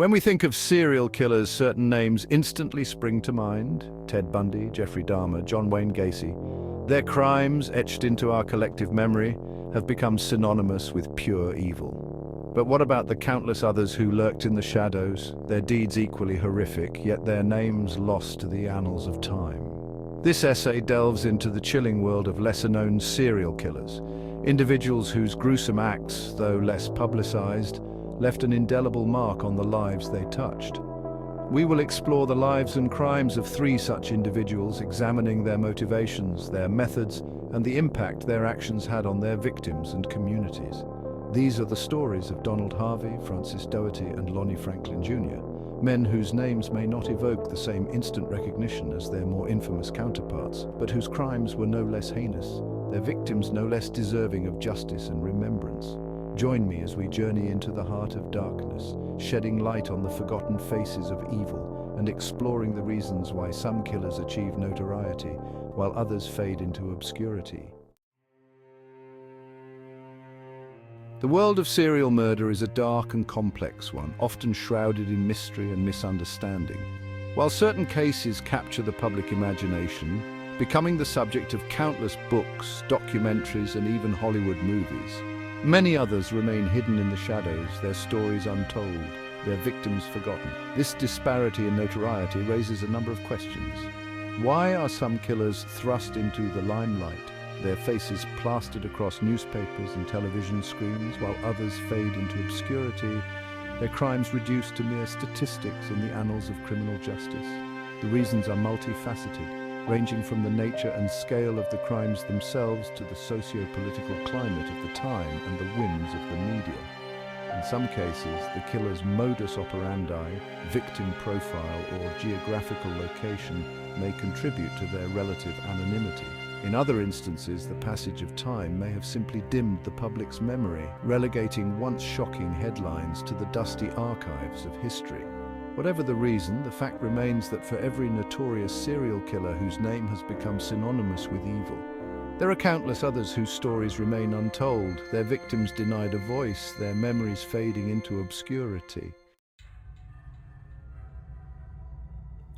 When we think of serial killers, certain names instantly spring to mind. Ted Bundy, Jeffrey Dahmer, John Wayne Gacy. Their crimes, etched into our collective memory, have become synonymous with pure evil. But what about the countless others who lurked in the shadows, their deeds equally horrific, yet their names lost to the annals of time? This essay delves into the chilling world of lesser-known serial killers, individuals whose gruesome acts, though less publicized, left an indelible mark on the lives they touched. We will explore the lives and crimes of 3 such individuals, examining their motivations, their methods, and the impact their actions had on their victims and communities. These are the stories of Donald Harvey, Francis Dougherty, and Lonnie Franklin Jr., men whose names may not evoke the same instant recognition as their more infamous counterparts, but whose crimes were no less heinous, their victims no less deserving of justice and remembrance. Join me as we journey into the heart of darkness, shedding light on the forgotten faces of evil and exploring the reasons why some killers achieve notoriety while others fade into obscurity. The world of serial murder is a dark and complex one, often shrouded in mystery and misunderstanding. While certain cases capture the public imagination, becoming the subject of countless books, documentaries, and even Hollywood movies, many others remain hidden in the shadows, their stories untold, their victims forgotten. This disparity in notoriety raises a number of questions. Why are some killers thrust into the limelight, their faces plastered across newspapers and television screens, while others fade into obscurity, their crimes reduced to mere statistics in the annals of criminal justice? The reasons are multifaceted, ranging from the nature and scale of the crimes themselves to the socio-political climate of the time and the whims of the media. In some cases, the killer's modus operandi, victim profile, or geographical location may contribute to their relative anonymity. In other instances, the passage of time may have simply dimmed the public's memory, relegating once shocking headlines to the dusty archives of history. Whatever the reason, the fact remains that for every notorious serial killer whose name has become synonymous with evil, there are countless others whose stories remain untold, their victims denied a voice, their memories fading into obscurity.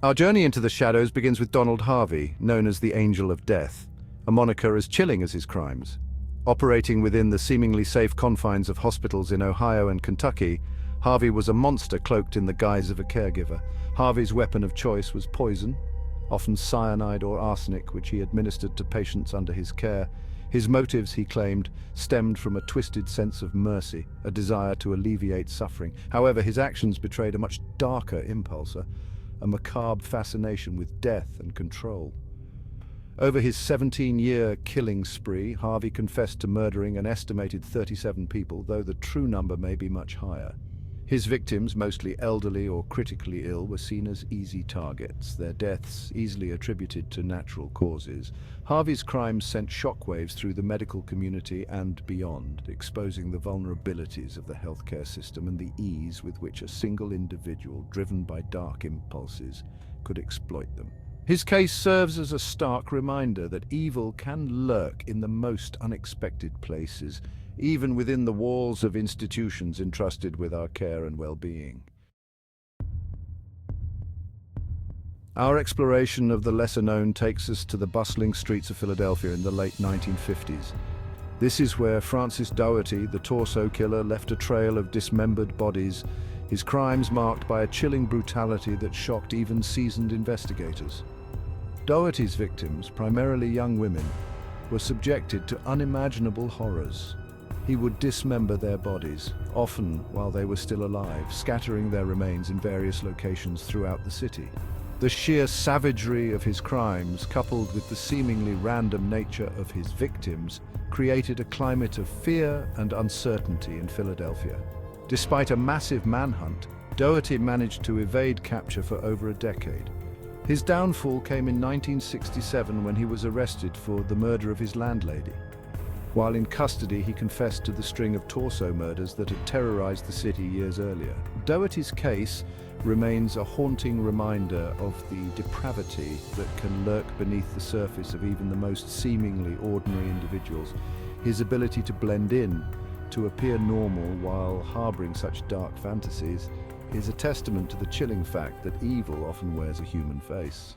Our journey into the shadows begins with Donald Harvey, known as the Angel of Death, a moniker as chilling as his crimes. Operating within the seemingly safe confines of hospitals in Ohio and Kentucky, Harvey was a monster cloaked in the guise of a caregiver. Harvey's weapon of choice was poison, often cyanide or arsenic, which he administered to patients under his care. His motives, he claimed, stemmed from a twisted sense of mercy, a desire to alleviate suffering. However, his actions betrayed a much darker impulse, a macabre fascination with death and control. Over his 17-year killing spree, Harvey confessed to murdering an estimated 37 people, though the true number may be much higher. His victims, mostly elderly or critically ill, were seen as easy targets, their deaths easily attributed to natural causes. Harvey's crimes sent shockwaves through the medical community and beyond, exposing the vulnerabilities of the healthcare system and the ease with which a single individual, driven by dark impulses, could exploit them. His case serves as a stark reminder that evil can lurk in the most unexpected places, even within the walls of institutions entrusted with our care and well-being. Our exploration of the lesser-known takes us to the bustling streets of Philadelphia in the late 1950s. This is where Francis Dougherty, the torso killer, left a trail of dismembered bodies, his crimes marked by a chilling brutality that shocked even seasoned investigators. Dougherty's victims, primarily young women, were subjected to unimaginable horrors. He would dismember their bodies, often while they were still alive, scattering their remains in various locations throughout the city. The sheer savagery of his crimes, coupled with the seemingly random nature of his victims, created a climate of fear and uncertainty in Philadelphia. Despite a massive manhunt, Dougherty managed to evade capture for over a decade. His downfall came in 1967 when he was arrested for the murder of his landlady. While in custody, he confessed to the string of torso murders that had terrorized the city years earlier. Dougherty's case remains a haunting reminder of the depravity that can lurk beneath the surface of even the most seemingly ordinary individuals. His ability to blend in, to appear normal while harboring such dark fantasies, is a testament to the chilling fact that evil often wears a human face.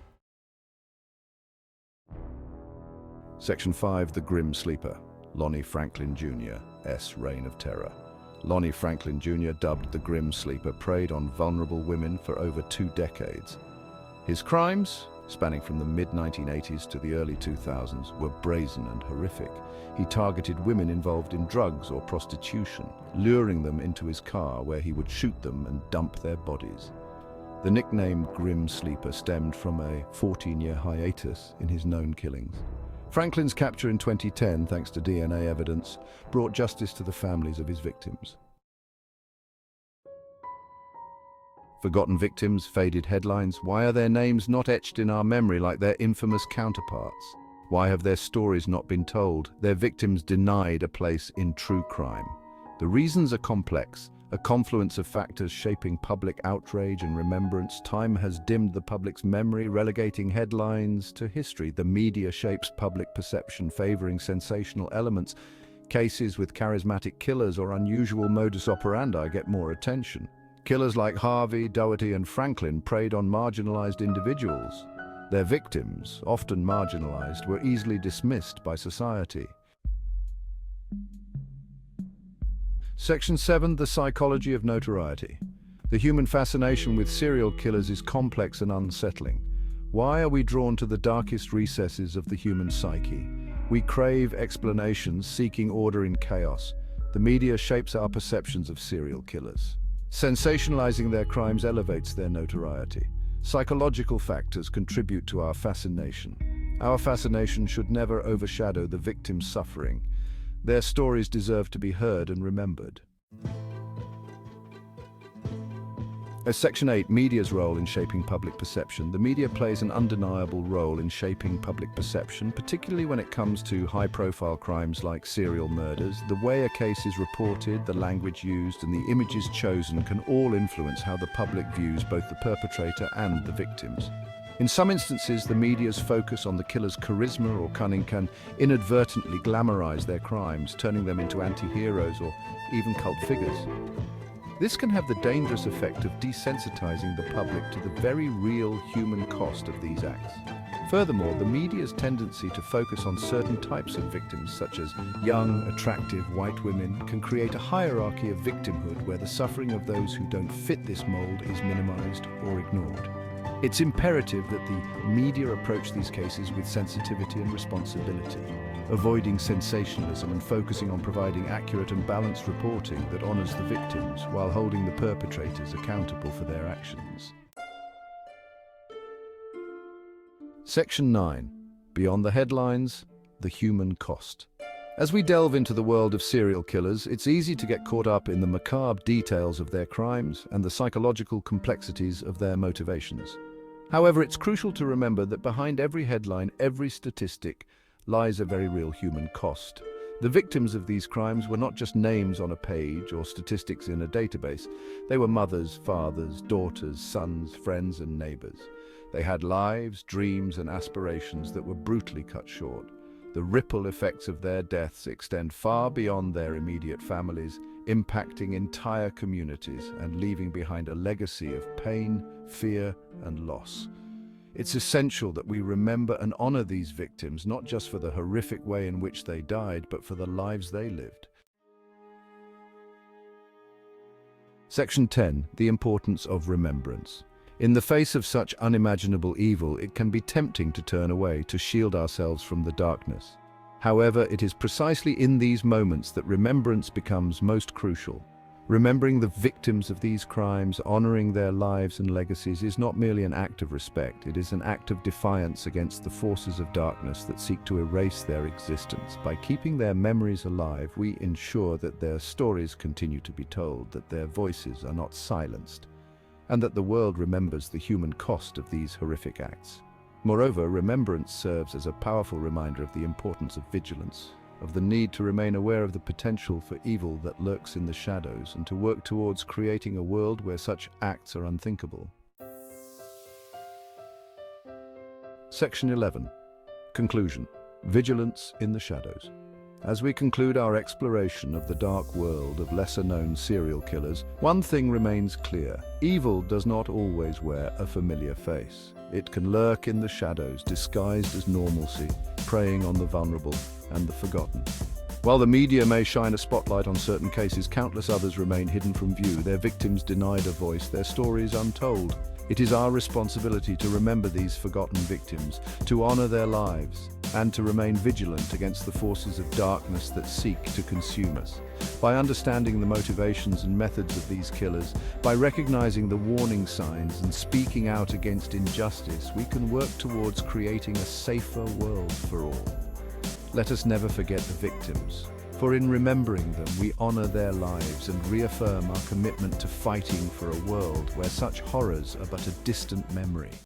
Section 5. The Grim Sleeper. Lonnie Franklin Jr.'s Reign of Terror. Lonnie Franklin Jr., dubbed the Grim Sleeper, preyed on vulnerable women for over 2 decades. His crimes, spanning from the mid-1980s to the early 2000s, were brazen and horrific. He targeted women involved in drugs or prostitution, luring them into his car where he would shoot them and dump their bodies. The nickname Grim Sleeper stemmed from a 14-year hiatus in his known killings. Franklin's capture in 2010, thanks to DNA evidence, brought justice to the families of his victims. Forgotten victims, faded headlines. Why are their names not etched in our memory like their infamous counterparts? Why have their stories not been told, their victims denied a place in true crime? The reasons are complex, a confluence of factors shaping public outrage and remembrance. Time has dimmed the public's memory, relegating headlines to history. The media shapes public perception, favoring sensational elements. Cases with charismatic killers or unusual modus operandi get more attention. Killers like Harvey, Dougherty, and Franklin preyed on marginalized individuals. Their victims, often marginalized, were easily dismissed by society. Section 7. The Psychology of Notoriety. The human fascination with serial killers is complex and unsettling. Why are we drawn to the darkest recesses of the human psyche? We crave explanations, seeking order in chaos. The media shapes our perceptions of serial killers. Sensationalizing their crimes elevates their notoriety. Psychological factors contribute to our fascination. Our fascination should never overshadow the victim's suffering. Their stories deserve to be heard and remembered. As Section 8, media's role in shaping public perception. The media plays an undeniable role in shaping public perception, particularly when it comes to high-profile crimes like serial murders. The way a case is reported, the language used, and the images chosen can all influence how the public views both the perpetrator and the victims. In some instances, the media's focus on the killer's charisma or cunning can inadvertently glamorize their crimes, turning them into anti-heroes or even cult figures. This can have the dangerous effect of desensitizing the public to the very real human cost of these acts. Furthermore, the media's tendency to focus on certain types of victims, such as young, attractive, white women, can create a hierarchy of victimhood where the suffering of those who don't fit this mold is minimized or ignored. It's imperative that the media approach these cases with sensitivity and responsibility, avoiding sensationalism and focusing on providing accurate and balanced reporting that honors the victims while holding the perpetrators accountable for their actions. Section 9. Beyond the headlines, the human cost. As we delve into the world of serial killers, it's easy to get caught up in the macabre details of their crimes and the psychological complexities of their motivations. However, it's crucial to remember that behind every headline, every statistic, lies a very real human cost. The victims of these crimes were not just names on a page or statistics in a database. They were mothers, fathers, daughters, sons, friends, and neighbors. They had lives, dreams, and aspirations that were brutally cut short. The ripple effects of their deaths extend far beyond their immediate families, impacting entire communities and leaving behind a legacy of pain, fear, and loss. It's essential that we remember and honor these victims, not just for the horrific way in which they died, but for the lives they lived. Section 10. The importance of remembrance. In the face of such unimaginable evil, it can be tempting to turn away, to shield ourselves from the darkness. However, it is precisely in these moments that remembrance becomes most crucial. Remembering the victims of these crimes, honoring their lives and legacies, is not merely an act of respect. It is an act of defiance against the forces of darkness that seek to erase their existence. By keeping their memories alive, we ensure that their stories continue to be told, that their voices are not silenced, and that the world remembers the human cost of these horrific acts. Moreover, remembrance serves as a powerful reminder of the importance of vigilance, of the need to remain aware of the potential for evil that lurks in the shadows, and to work towards creating a world where such acts are unthinkable. Section 11. Conclusion. Vigilance in the shadows. As we conclude our exploration of the dark world of lesser-known serial killers, one thing remains clear. Evil does not always wear a familiar face. It can lurk in the shadows, disguised as normalcy, preying on the vulnerable and the forgotten. While the media may shine a spotlight on certain cases, countless others remain hidden from view, their victims denied a voice, their stories untold. It is our responsibility to remember these forgotten victims, to honor their lives, and to remain vigilant against the forces of darkness that seek to consume us. By understanding the motivations and methods of these killers, by recognizing the warning signs and speaking out against injustice, we can work towards creating a safer world for all. Let us never forget the victims, for in remembering them we honor their lives and reaffirm our commitment to fighting for a world where such horrors are but a distant memory.